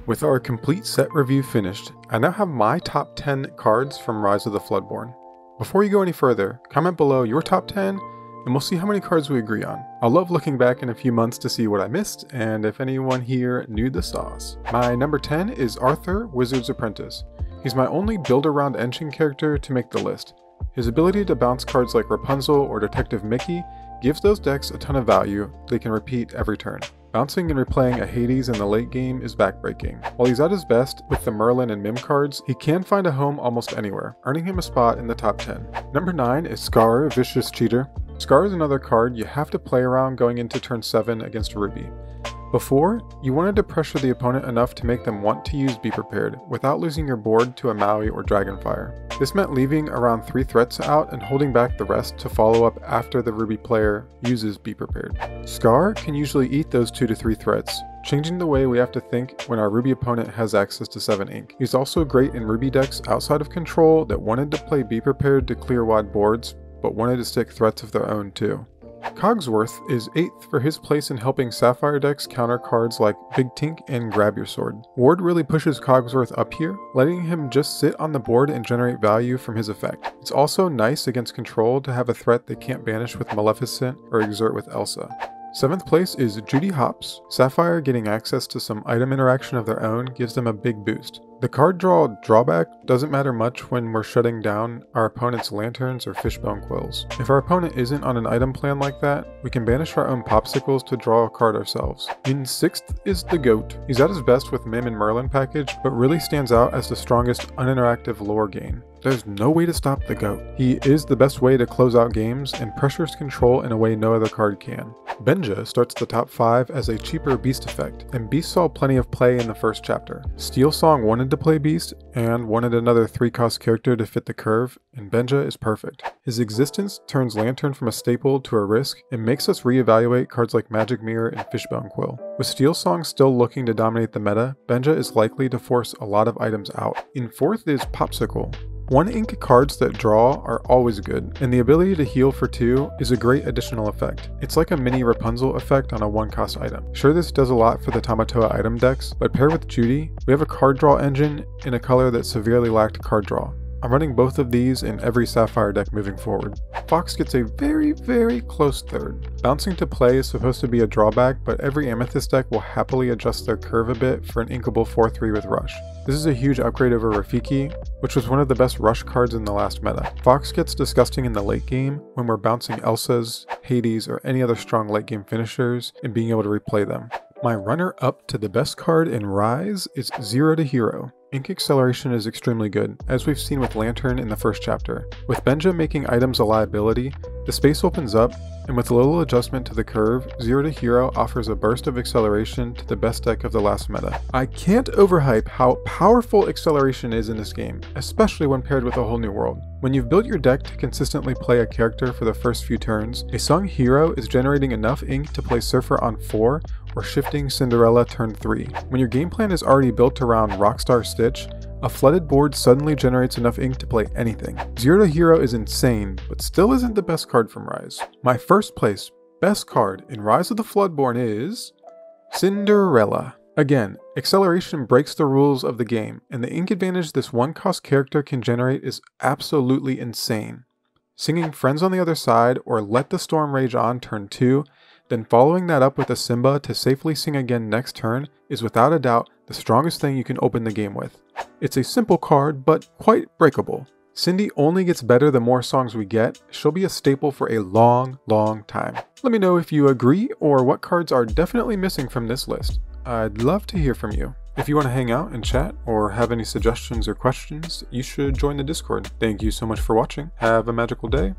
With our complete set review finished, I now have my top 10 cards from Rise of the Floodborn. Before you go any further, comment below your top 10 and we'll see how many cards we agree on. I'll love looking back in a few months to see what I missed and if anyone here knew the sauce. My number 10 is Arthur, Wizard's Apprentice. He's my only build-around engine character to make the list. His ability to bounce cards like Rapunzel or Detective Mickey gives those decks a ton of value they can repeat every turn. Bouncing and replaying a Hades in the late game is backbreaking. While he's at his best with the Merlin and Mim cards, he can find a home almost anywhere, earning him a spot in the top 10. Number 9 is Scar, Vicious Cheater. Scar is another card you have to play around going into turn 7 against Ruby. Before, you wanted to pressure the opponent enough to make them want to use Be Prepared without losing your board to a Maui or Dragonfire. This meant leaving around 3 threats out and holding back the rest to follow up after the Ruby player uses Be Prepared. Scar can usually eat those 2 to 3 threats, changing the way we have to think when our Ruby opponent has access to 7 ink. He's also great in Ruby decks outside of control that wanted to play Be Prepared to clear wide boards, but wanted to stick threats of their own too. Cogsworth is 8th for his place in helping Sapphire decks counter cards like Big Tink and Grab Your Sword. Ward really pushes Cogsworth up here, letting him just sit on the board and generate value from his effect. It's also nice against control to have a threat they can't banish with Maleficent or exert with Elsa. 7th place is Judy Hops. Sapphire getting access to some item interaction of their own gives them a big boost. The card draw drawback doesn't matter much when we're shutting down our opponent's lanterns or fishbone quills. If our opponent isn't on an item plan like that, we can banish our own popsicles to draw a card ourselves. In 6th is the Goat. He's at his best with Mim and Merlin package, but really stands out as the strongest uninteractive lore gain. There's no way to stop the Goat. He is the best way to close out games and pressures control in a way no other card can. Benja starts the top 5 as a cheaper Beast effect, and Beast saw plenty of play in the first chapter. Steel Song wanted to play Beast, and wanted another 3-cost character to fit the curve, and Benja is perfect. His existence turns Lantern from a staple to a risk, and makes us reevaluate cards like Magic Mirror and Fishbone Quill. With Steel Song still looking to dominate the meta, Benja is likely to force a lot of items out. In 4th is Popsicle. 1 ink cards that draw are always good, and the ability to heal for 2 is a great additional effect. It's like a mini Rapunzel effect on a 1-cost item. Sure, this does a lot for the Tamatoa item decks, but paired with Judy, we have a card draw engine in a color that severely lacked card draw. I'm running both of these in every Sapphire deck moving forward. Fox gets a very close 3rd. Bouncing to play is supposed to be a drawback, but every Amethyst deck will happily adjust their curve a bit for an inkable 4-3 with Rush. This is a huge upgrade over Rafiki, which was one of the best Rush cards in the last meta. Fox gets disgusting in the late game when we're bouncing Elsas, Hades, or any other strong late game finishers and being able to replay them. My runner-up to the best card in Rise is Zero to Hero. Ink acceleration is extremely good, as we've seen with Lantern in the first chapter. With Benja making items a liability, the space opens up, and with a little adjustment to the curve, Zero to Hero offers a burst of acceleration to the best deck of the last meta. I can't overhype how powerful acceleration is in this game, especially when paired with a whole new world. When you've built your deck to consistently play a character for the first few turns, a sung hero is generating enough ink to play Surfer on 4 or shifting Cinderella turn 3. When your game plan is already built around Rockstar Stitch, a flooded board suddenly generates enough ink to play anything. Zero to Hero is insane, but still isn't the best card from Rise. My first place best card in Rise of the Floodborn is Cinderella. Again, acceleration breaks the rules of the game, and the ink advantage this 1-cost character can generate is absolutely insane. Singing Friends on the Other Side or Let the Storm Rage On turn 2, then following that up with a Simba to safely sing again next turn is without a doubt the strongest thing you can open the game with. It's a simple card, but quite breakable. Cindy only gets better the more songs we get. She'll be a staple for a long time. Let me know if you agree or what cards are definitely missing from this list. I'd love to hear from you. If you want to hang out and chat or have any suggestions or questions, you should join the Discord. Thank you so much for watching. Have a magical day.